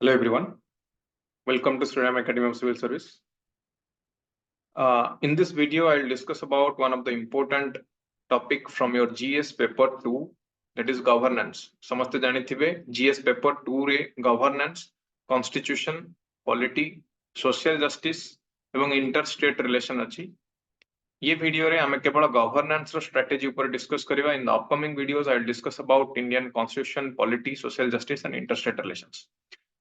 Hello everyone, welcome to Sriram Academy of Civil Service. In this video, I'll discuss about one of the important topic from your GS paper 2, that is governance. Samaste janithibe GS paper 2 re governance, constitution, polity, social justice एवं interstate relation अछि. ये video रे हमें केवल governance रो strategy ऊपर discuss करिवा. In the upcoming videos I will discuss about Indian constitution, polity, social justice and interstate relations.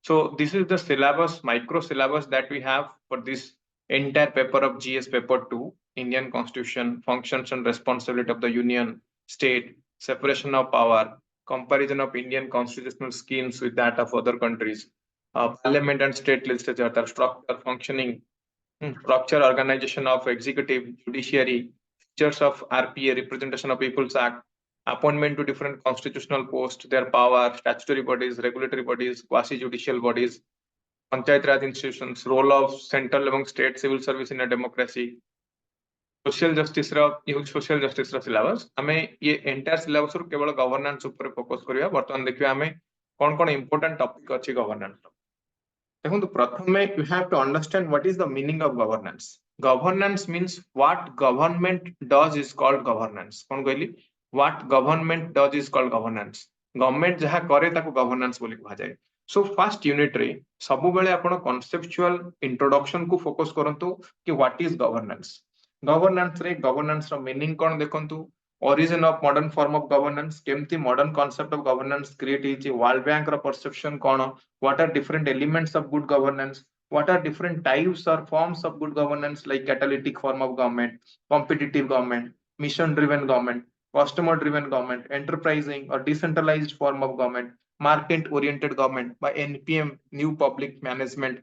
So this is the syllabus, micro syllabus that we have for this entire paper of GS paper 2, Indian Constitution, functions and responsibility of the Union, state, separation of power, comparison of Indian constitutional schemes with that of other countries, parliament and state legislature, their structure, functioning, structure, organization of executive, judiciary, features of RPA, Representation of People's Act, appointment to different constitutional posts, their power, statutory bodies, regulatory bodies, quasi-judicial bodies, Panchayat Raj institutions, role of central and state civil service in a democracy, social justice syllabus. हमें ये entire syllabus रो केवल governance ऊपर focus करिया. वर्तमान देखिए हमें कौन important topic अच्छी governance. देखो तो प्रथम में you have to understand what is the meaning of governance. Governance means what government does is called governance. कौन कहली? What government does is called governance. Government जहाँ करे ताको governance बोली कहा जाए. So first unit रे सबु बेले आपण conceptual introduction को focus करंतु कि what is governance. Governance रे governance रो meaning कौन देखंतु. Origin of modern form of governance, केमती modern concept of governance create ହେଇଛି, World Bank रो perception कौन, what are different elements of good governance, what are different types or forms of good governance like catalytic form of government, competitive government, mission driven government, customer driven government, enterprising or decentralized form of government, market oriented government by NPM, new public management,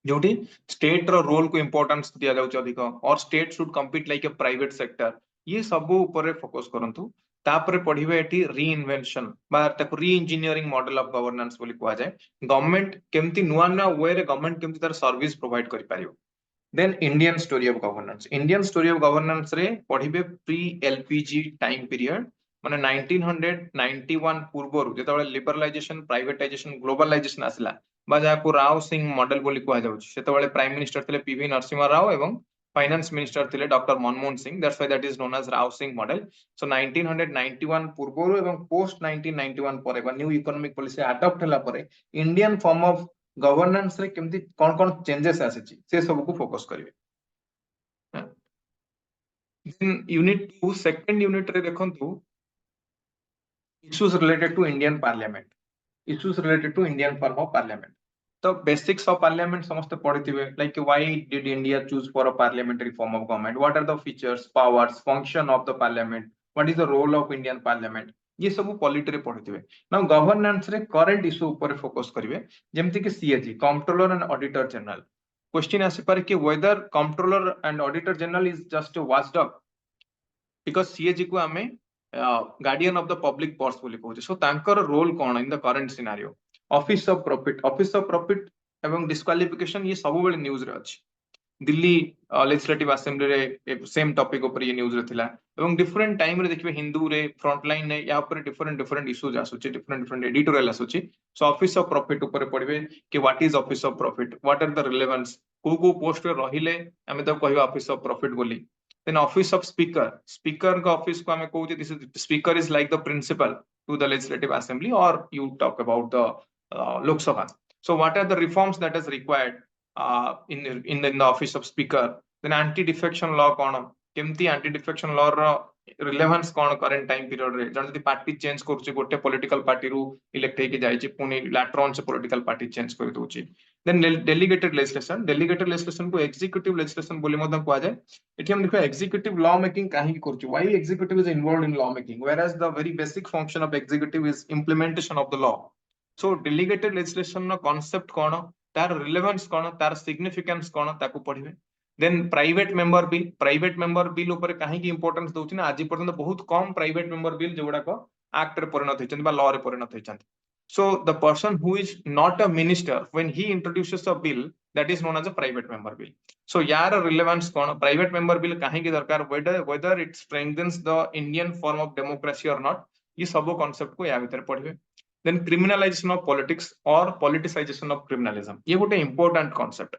जोटी state रो role को importance दिया जाउछ अधिक, और state should compete like a private sector. ये सब ऊपर फोकस करंतु. तापरे पढिबे एटी रीइन्वेंशन बा ताको री इंजीनियरिंग मॉडल ऑफ गवर्नेंस बोली कुआ जाय. गवर्नमेंट केमती नुवा नुवा वे रे गवर्नमेंट केमती तार सर्विस प्रोवाइड करि पारियो. Then Indian story of governance. Indian story of governance रे पढिबे प्री एलपीजी टाइम पीरियड माने 1991 पूर्वरु जेतबेले लिबरलाइजेशन, प्राइवेटाइजेशन, ग्लोबलाइजेशन आसला बा जाको राव सिंह मॉडल बोली कुआ जाउछ. सेतबेले प्राइम मिनिस्टर थिले पीवी नरसिम्हा राव एवं फाइनेंस मिनिस्टर थिले doctor Manmohan Singh. That's why that is known as Rao Singh model. So 1991 पूर्वरु एवं पोस्ट 1991 परे बा न्यू इकोनॉमिक पॉलिसी अडॉप्ट हला परे इंडियन फॉर्म ऑफ गवर्नेंस रे केमती कोन कोन चेंजेस आसीची से सब को फोकस करिवे. देन यूनिट 2 सेकंड यूनिट रे देखंतु issues related to Indian parliament, issues related to Indian form of parliament. So basics of parliament समस्त पढ़िथिबे, like why did India choose for a parliamentary form of government, what are the features, powers, function of the parliament, what is the role of Indian parliament, ये सब polity रे पढ़िथिबे. Now governance रे current issue ऊपर focus करिवे, जेमति कि CAG, controller and auditor general. Question आसी पारे कि whether controller and auditor general is just a watchdog, because CAG को हमें guardian of the public purse बोली कहूचे. सो तांकर रोल कौन in the current scenario. Office of profit एवं डिस्क्वालिफिकेशन ये सब बेले न्यूज रे अछि. दिल्ली लेजिस्लेटिव असेंबली रे सेम टॉपिक ऊपर ये न्यूज रे थिला एवं डिफरेंट टाइम रे देखिबे हिंदू रे फ्रंट लाइन ने या ऊपर डिफरेंट इश्यूज आसुची, डिफरेंट एडिटोरियल आसुची. सो ऑफिस ऑफ प्रॉफिट ऊपर पढिबे कि what is office of profit, what are the relevance, को पोस्ट रे रहिले हमें तो कहबा ऑफिस ऑफ प्रॉफिट बोली. Then office of speaker का office को हमें कहूचे, this is speaker is like the principal to the legislative assembly, or you talk about the Lok Sabha. So what are the reforms that is required in the office of speaker. Then anti defection law कौन, केमती anti defection law रो relevance कौन current time period रे. जण जदी party change करूची, गोटे political party रु elect हेकि जायछि, पुनी लैटर ऑन से पॉलिटिकल पार्टी चेंज कर दोची. देन डेलीगेटेड लेजिस्लेशन को एग्जीक्यूटिव लेजिस्लेशन बोली मदन कहा जाय. एठी हम देखो एग्जीक्यूटिव लॉ मेकिंग काहे की करछु, why executive is involved in law making, where as the very basic function of executive is implementation of the law. So delegated legislation नो कांसेप्ट कोन, तार रिलेवेंस कोन, तार सिग्निफिकेंस कोन, ताकू पढिबे. देन प्राइवेट मेंबर बिल ऊपर काहे की इंपोर्टेंस दोछि ना, आज पर्यंत बहुत कम प्राइवेट मेंबर बिल जोडा को एक्ट रे परिणत होइछन बा लॉ रे परिणत होइछन. So the person who is not a minister, when he introduces a bill, that is known as a private member bill. So यार relevance कौन, private member bill काहे की दरकार, whether it strengthens the Indian form of democracy or not, ये सब concept को या भीतर पढ़िबे. then criminalization of politics or politicization of criminalism ये गोटे important concept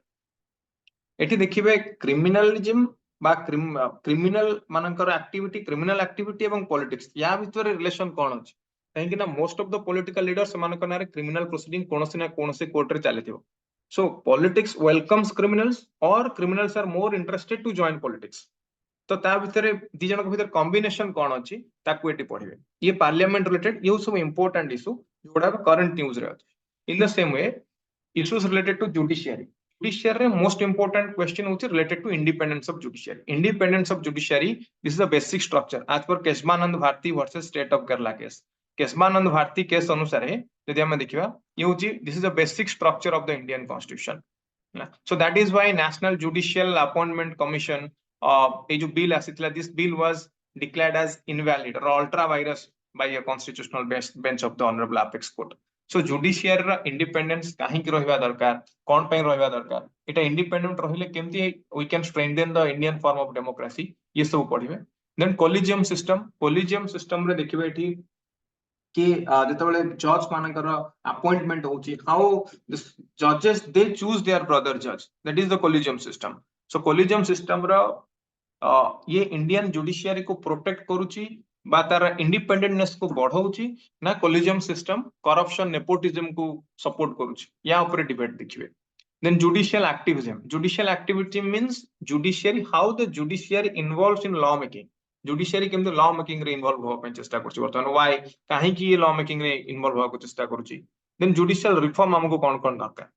एठी देखिबे क्रिमिनलिज्म बा क्रिमिनल मानकर एक्टिविटी एवं पॉलिटिक्स या भितर रिलेशन कोन अछि काहे कि ना most of the political leaders मानकर नारे क्रिमिनल प्रोसीडिंग कोनोसी ना कोनोसी कोर्ट रे चलीथिबो सो पॉलिटिक्स वेलकम्स क्रिमिनल्स और criminals are more interested to join politics तो ता भितर दी जनक भितर कॉम्बिनेशन कोन अछि ताकू एटी पढिबे ये पार्लियामेंट रिलेटेड ये सब इंपोर्टेंट इशू जोडा करंट न्यूज रे अछि in the same way issues related to judiciary judiciary most important question which is related to independence of judiciary this is the basic structure as per Kesmanand Bharti versus state of Kerala case Kesmanand Bharti case अनुसार यदि हम देखिबा ये होची this is the basic structure of the Indian constitution so that is why national judicial appointment commission ये जो bill आसीतला this bill was declared as invalid or ultra virus by a constitutional bench of the honorable apex court so judiciary रा independence काहे की रहबा दरकार कोन पे रहबा दरकार एटा इंडिपेंडेंट रहिले केमती we can strengthen the Indian form of democracy ये सब पढिबे देन कोलिजियम सिस्टम रे देखिबे एठी कि जेतबेले जज मानकर अपॉइंटमेंट होची हाउ जजेस दे चूज देयर ब्रदर जज that is the collegium system so collegium system रा ये इंडियन जुडिशियरी को प्रोटेक्ट करूची बा तार इंडिपेंडेंटनेस को बढ़ाउची ना कोलिजियम सिस्टम करप्शन नेपोटिज्म को सपोर्ट करूची या ऊपर डिबेट देखिबे then judicial activity means judiciary how the judiciary involves in law making judiciary केमते लॉ मेकिंग रे इन्वॉल्व हो पे चेष्टा करची बर्तमान व्हाई काहे की ये लॉ मेकिंग रे इन्वॉल्व हो को चेष्टा करची देन जुडिशियल रिफॉर्म हमको कोन दरकार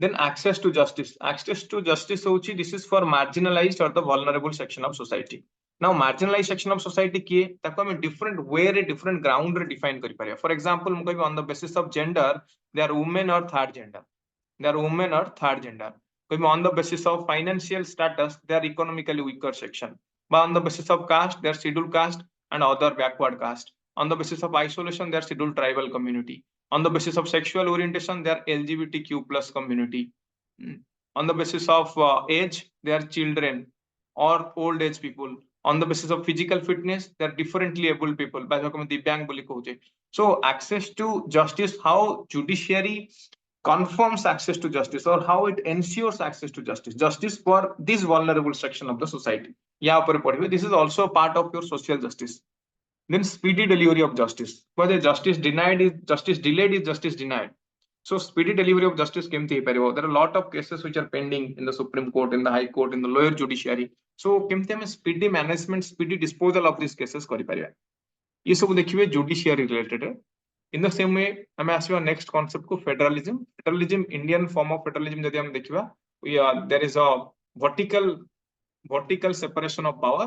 then access to justice होची this is for marginalized or the vulnerable section of society now marginalized section of society किए ताको हम different way रे different ground रे define करि पारिया for example हम कहबे on the basis of gender they are women or third gender कहबे on the basis of financial status they are economically weaker section but on the basis of caste they are scheduled caste and other backward caste on the basis of isolation they are scheduled tribal community on the basis of sexual orientation they are LGBTQ plus community on the basis of age they are children or old age people on the basis of physical fitness they are differently able people by the divyang boli कहूचे so access to justice how judiciary confirms access to justice or how it ensures access to justice for this vulnerable section of the society या ऊपर पढ़िबे this is also a part of your social justice then speedy delivery of justice whether justice delayed is justice denied so speedy delivery of justice kemti paribo there are a lot of cases which are pending in the supreme court in the high court in the lower judiciary so kemti हम speedy management speedy disposal of these cases करि परिबा ये सब देखिबे judiciary related in the same way हम आसीबा next concept को federalism indian form of federalism जदि हम देखिबा there is a vertical separation of power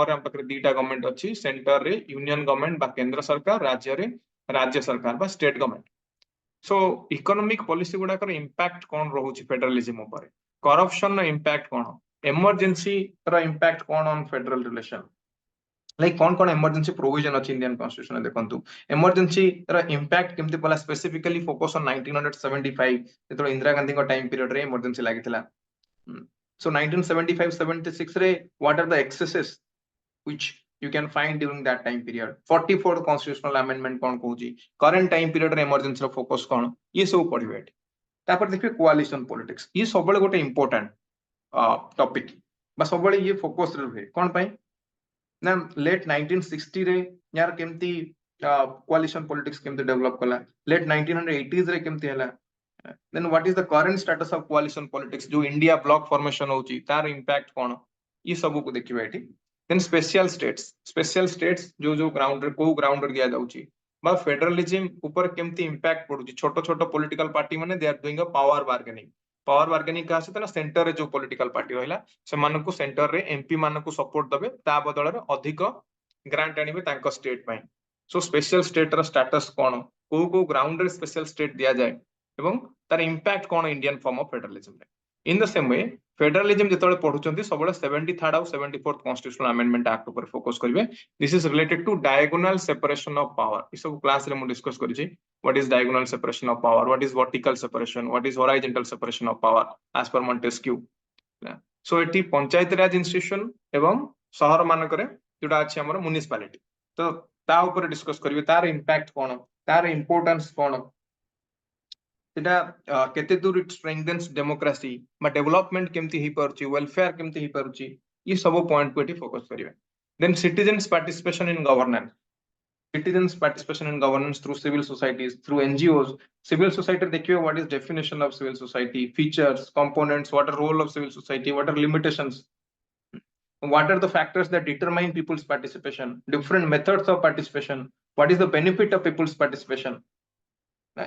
हम पकरे दीटा गवर्नमेंट अछि सेंटर रे यूनियन गवर्नमेंट बा केंद्र सरकार राज्य रे राज्य सरकार बा state government so economic policy गुडा कर इंपैक्ट कोन रहउछि फेडरलिज्म ऊपर करप्शन नो इंपैक्ट कोन इमरजेंसी रा इंपैक्ट कोन ऑन फेडरल रिलेशन लाइक कोन इमरजेंसी प्रोविजन अछि इंडियन कॉन्स्टिट्यूशन देखंतु इमरजेंसी रा इंपैक्ट केमति पला स्पेसिफिकली फोकस ऑन 1975 जेतो इंदिरा गांधी को टाइम पीरियड रे इमरजेंसी लागितला So 1975-76 re what are the excesses which you can find during that time period 44th constitutional amendment kon कहउची current time period रे emergency रो focus कोन ये सब पढिबे तापर देखबे coalition politics ये सबले गोटे important topic बा सबले ये focus रे रहे कोन पई ना late 1960 रे यार केमती coalition politics केमती develop कला late 1980s रे केमती हला then what is the current status of coalition politics जो इंडिया ब्लॉक फॉर्मेशन होची तार इंपैक्ट कोन ये सब को देखिबा एठी then special states जो ग्राउंड रे को ग्राउंड रे दिया जाउची बा फेडरलिज्म ऊपर केमती इंपैक्ट पडुची छोटो पॉलिटिकल पार्टी माने they are doing a power bargaining का से सेंटर रे जो पॉलिटिकल पार्टी रहला से मानन को सेंटर रे एमपी मानन को सपोर्ट दबे ता बदल रे अधिक ग्रांट आनिबे तांको स्टेट पय सो स्पेशल स्टेट रा स्टेटस कोन को ग्राउंड रे स्पेशल स्टेट दिया जाय एवं तार इंपैक्ट कोन इंडियन फॉर्म ऑफ फेडरलिज्म रे in the same way federalism जेतले पढुचंती सबले 73rd और 74th कॉन्स्टिट्यूशनल अमेंडमेंट एक्ट ऊपर फोकस करिवे this is related to diagonal separation of power ई सब क्लास रे हम डिस्कस करिछि what is diagonal separation of power what is vertical separation what is horizontal separation of power as per Montesquieu so एटी panchayat raj institution एवं शहर मानकरे जोटा अछि हमर म्युनिसिपैलिटी तो ता ऊपर डिस्कस करिवे तार इंपैक्ट कोन तार इंपोर्टेंस कोन सेटा केते दूर इट स्ट्रेंथेन्स डेमोक्रेसी बा डेवलपमेंट केमती ही परची वेलफेयर केमती ही परची ये सब पॉइंट को एठी फोकस करिवे then citizens participation in governance citizens participation in governance through civil societies through NGOs civil society देखिए what is definition of civil society features components what are role of civil society what are limitations what are the factors that determine people's participation different methods of participation what is the benefit of people's participation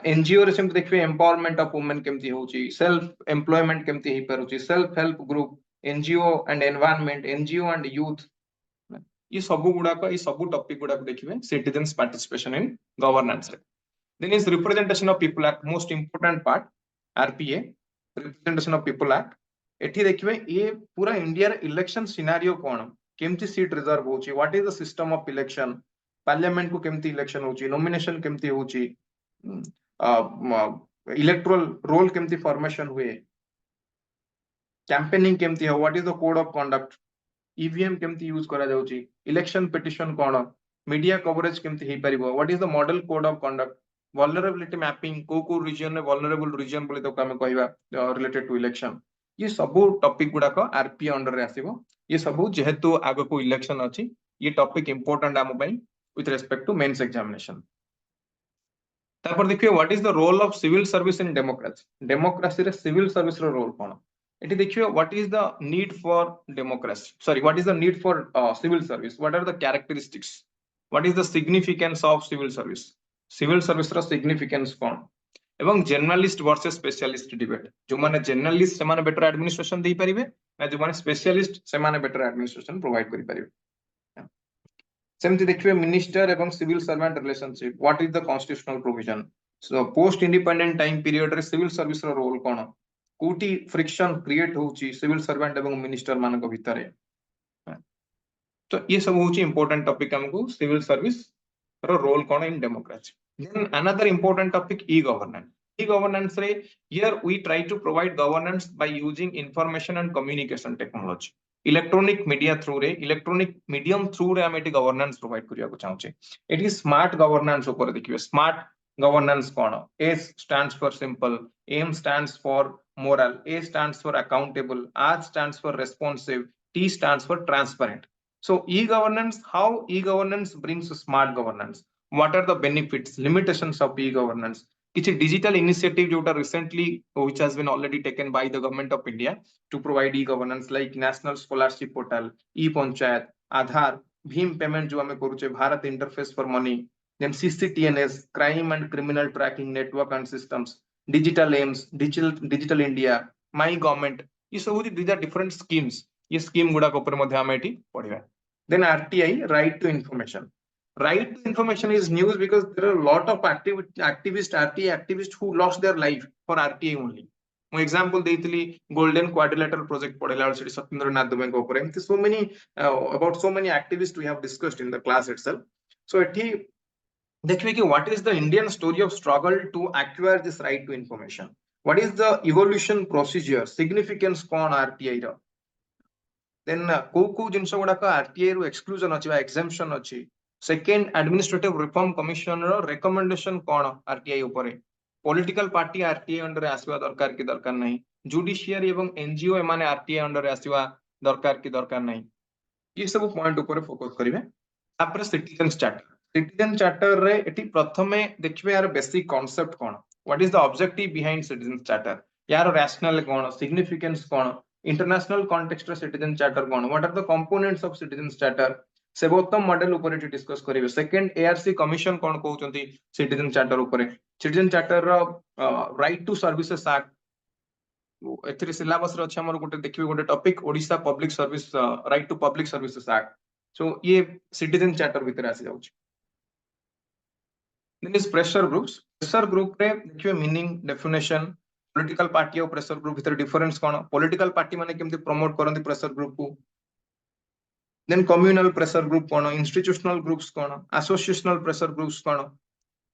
NGO रे same देखिए empowerment of women केमती होची self employment केमती ही परुची self help group NGO and environment NGO and youth ये सब गुड़ाक ये सब topic गुड़ाक देखिए citizens participation in governance then is representation of people act most important part RPA representation of people act एठी देखिए ये पूरा इंडिया रे इलेक्शन सिनेरियो कोन केमती सीट रिजर्व होची what is the system of election parliament को केमती इलेक्शन होची नॉमिनेशन केमती होची इलेक्टोरल रोल केमती फॉर्मेशन हुए कैंपेनिंग केमती हो what is the code of conduct EVM केमती यूज करा जाउची इलेक्शन पिटिशन कोन मीडिया कवरेज केमती हे परिबो what is the model code of conduct vulnerability mapping को रीजन रे वल्नरेबल रीजन बोले तो हम कहबा रिलेटेड टू इलेक्शन ये सब टॉपिक गुडा को आरपी अंडर रे आसीबो ये सब जेहेतु आगो को इलेक्शन अछि ये टॉपिक इंपोर्टेंट आम पई with respect to mains examination तापर देखिए what is the role of civil service in democracy रे सिविल सर्विस रो रोल कोन एटी देखिए what is the need for democracy sorry what is the need for civil service what are the characteristics what is the significance of civil service रो significance कोन एवं journalist versus specialist debate जो माने journalist से माने better administration दे परिबे ना जो माने स्पेशलिस्ट से माने बेटर एडमिनिस्ट्रेशन प्रोवाइड करि परिबे सेमति देखिए मिनिस्टर एवं civil servant relationship what is the constitutional provision so post independent time period रे सिविल सर्विस रो रोल कोन कोटी फ्रिक्शन क्रिएट होची सिविल सर्वेंट एवं मिनिस्टर मानक भितरे तो ये सब होची इंपोर्टेंट टॉपिक हमको सिविल सर्विस रो रोल कोन in democracy then another important topic e governance रे here we try to provide governance by using information and communication technology electronic media through रे इलेक्ट्रॉनिक मीडियम थ्रू रे हम eighty governance provide करिया को चाहूचे eighty smart governance ऊपर देखिबे smart governance कोन S stands for simple M stands for moral A stands for accountable R stands for responsive T stands for transparent so e-governance how e-governance brings smart governance what are the benefits limitations of e-governance किछि digital initiative जोटा recently which has been already taken by the government of India to provide e-governance like national scholarship portal e-panchayat Aadhaar Bhim payment जो हमें करूचे Bharat interface for money then CCTNS crime and criminal tracking network and systems digital aims digital India my government ये सब these are different schemes ये scheme गुडा ऊपर मध्ये हम एठी पढिबा then RTI right to information is news because there are a lot of activists RTI activists who lost their life for RTI only मैं example देइतली golden quadrilateral project पढेला सेठी सत्येंद्रनाथ दुबे को ऊपर एमती so many about so many activists we have discussed in the class itself so एठी देखिए कि what is the Indian story of struggle to acquire this right to information what is the evolution procedure significance cone RTI row then को जिंस गुडा का RTI रो exclusion अछि बा exemption अछि second administrative reform commission रो recommendation कोन RTI ऊपर political party RTI under आसीबा दरकार की दरकार नहीं judiciary एवं NGO एमाने RTI अंडर आसीबा दरकार की दरकार नहीं ये सब पॉइंट ऊपर फोकस करिवे तापर सिटीजन चार्टर रे एटी प्रथमे देखिबे यार बेसिक कांसेप्ट कोन what is the objective behind citizen charter यार रैशनल कोन सिग्निफिकेंस कोन इंटरनेशनल कॉन्टेक्स्ट रे सिटीजन चार्टर कोन what are the components of citizen charter Sevottam model ऊपर एटी डिस्कस करिवे सेकंड एआरसी कमिशन कोन कहउचंती सिटीजन चार्टर ऊपर सिटीजन चार्टर रो राइट टू सर्विसेस एक्ट एथरे सिलेबस रे अछि हमर गोटे देखिबे गोटे topic Odisha public service right to public services act so ये सिटीजन चार्टर भीतर आसी जाउछ then is pressure group रे देखिबे मीनिंग डेफिनेशन पॉलिटिकल पार्टी और प्रेशर ग्रुप भीतर डिफरेंस कोन पॉलिटिकल पार्टी माने केमति प्रमोट करंती प्रेशर ग्रुप को then communal pressure group कोन institutional groups कोन associational pressure groups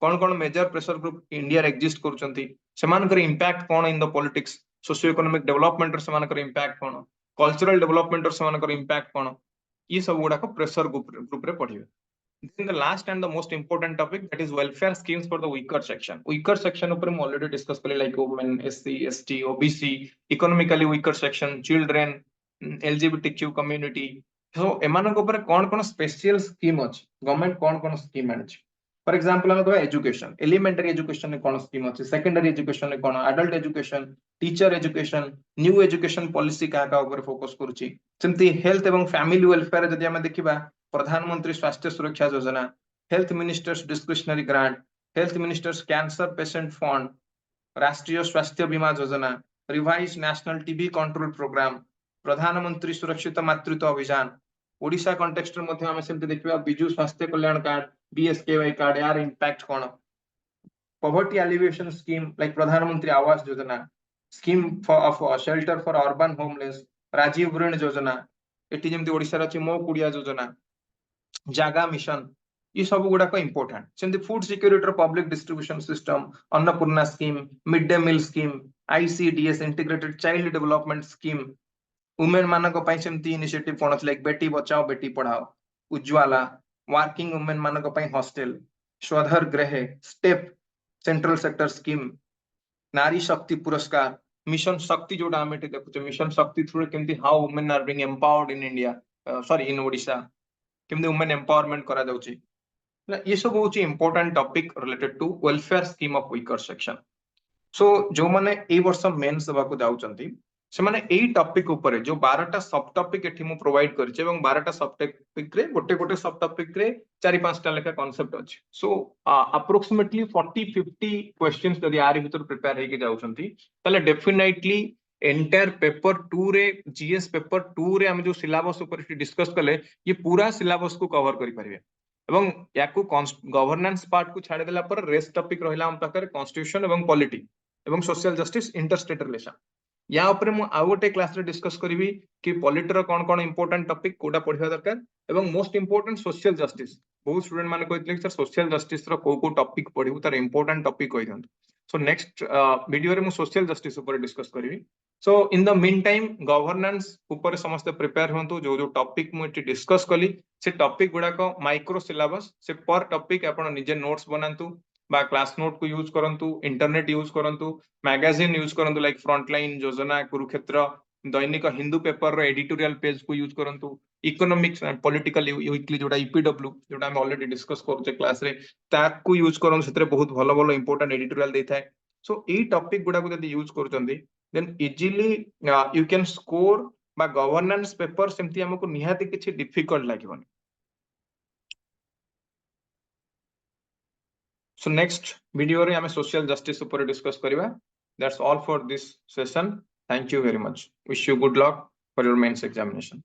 कोन मेजर प्रेशर ग्रुप इंडिया रे एग्जिस्ट करूचंती सेमानकर इंपैक्ट कोन in the politics socio economic development रे सेमानकर इंपैक्ट कोन कल्चरल डेवलपमेंट रे सेमानकर इंपैक्ट कोन ये सब गुडा को प्रेशर ग्रुप रे पढिबे Then the last and the most important topic, that is welfare schemes for the weaker section. Weaker section upar we already discussed kali, like women, SC, ST, OBC, economically weaker section, children, LGBTQ community. So emanଙ୍କ ଉପରେ କଣ special scheme ଅଛି, government କଣ scheme ଆଣିଛି? For example ଆମେ କହିବା education, elementary education ରେ କଣ scheme ଅଛି, secondary education ରେ କଣ, adult education, teacher education, new education policy କାହା ଉପରେ focus କରୁଛି. ସେମିତି health ଏବଂ family welfare ଯଦି ଆମେ ଦେଖିବା, प्रधानमंत्री स्वास्थ्य सुरक्षा योजना, health ministers discretionary grant, health ministers cancer patient fund, राष्ट्रीय स्वास्थ्य बीमा योजना, revise national TB control programme, प्रधानमंत्री सुरक्षित मातृत्व अभियान, ओडिशा कॉन्टेक्स्ट मध्ये हम सेमते देखिबा बिजु स्वास्थ्य कल्याण कार्ड, बीएसकेवाई कार्ड, यार इंपैक्ट कोन, पॉवर्टी एलिवेशन स्कीम लाइक प्रधानमंत्री आवास योजना, scheme for shelter for urban homeless, Rajiv ऋण योजना, एटी जेमती ओडिशा रछि मो कुडिया योजना, जागा मिशन, ये सब गुड़ाक इंपोर्टेंट. सेमती food security public distribution system, Annapurna scheme, mid day meal scheme, ICDS integrated child development scheme, women मानक पई सेमती इनिशिएटिव कोन अछि like Beti Bachao Beti Padhao, Ujjwala, working women मानक पई हॉस्टल, स्वधर गृह, स्टेप सेंट्रल सेक्टर स्कीम, नारी शक्ति पुरस्कार, मिशन शक्ति जोडा हम एठी देखुचे, मिशन शक्ति थ्रू केमती how women are being empowered in India, sorry in Odisha, केमती वुमेन एम्पावरमेंट करा जाउची. ये सब होची important topic related to welfare scheme of weaker section. So जो माने ए वर्ष मेंस दबा को जाउचंती से माने एई टॉपिक ऊपर जो 12टा सब टॉपिक एठी मु प्रोवाइड करचे एवं 12टा सब टॉपिक रे गोटे सब टॉपिक रे 4-5टा लेखा कांसेप्ट अछि. सो अप्रोक्सीमेटली 40-50 क्वेश्चंस यदि आरि भीतर प्रिपेयर हेके जाउचंती तले डेफिनेटली एंटायर पेपर 2 रे जीएस पेपर 2 रे हम जो सिलेबस ऊपर डिस्कस कले ये पूरा सिलेबस को कवर करि परिबे एवं याकू गवर्नेंस पार्ट को छाड़ी देला पर रेस्ट टॉपिक रहिला हम पाकर कॉन्स्टिट्यूशन एवं पॉलिटी एवं सोशल जस्टिस इंटरस्टेट रिलेशन. या ऊपर मु आ गोटे क्लास रे डिस्कस करिवि कि पॉलिटी रो कोन इंपोर्टेंट टॉपिक कोडा पढिबा दरकार एवं मोस्ट इंपोर्टेंट सोशल जस्टिस. बहुत स्टूडेंट माने कहथिले कि सर सोशल जस्टिस रो को टॉपिक पढिबु तार इंपोर्टेंट टॉपिक कहि दंतु. सो नेक्स्ट वीडियो रे मु सोशल जस्टिस ऊपर डिस्कस करिवि. So in the meantime governance ऊपर समस्त प्रिपेयर होंतु. जो जो टॉपिक मु एटी डिस्कस कली से टॉपिक गुडा को माइक्रो सिलेबस से पर टॉपिक आपण निजे नोट्स बनांतु बा क्लास नोट को यूज करंतु, इंटरनेट यूज करंतु, मैगजीन यूज करंतु लाइक फ्रंटलाइन, योजना, कुरुक्षेत्र, दैनिक हिंदू पेपर रो एडिटोरियल पेज को यूज करंतु, इकोनॉमिक्स एंड पॉलिटिकल वीकली जोडा ईपीडब्ल्यू जोडा हम ऑलरेडी डिस्कस करछे क्लास रे ताकू यूज करन. सेतरे बहुत भलो भलो इंपोर्टेंट एडिटोरियल देथाय. सो ई टॉपिक गुडा को यदि use करचंदी then easily you can score by governance paper सेमती हमको निहाती किछि डिफिकल्ट लागिबन. So next video रे हमें social justice ऊपर discuss करिवा. That's all for this session. Thank you very much. Wish you good luck for your mains examination.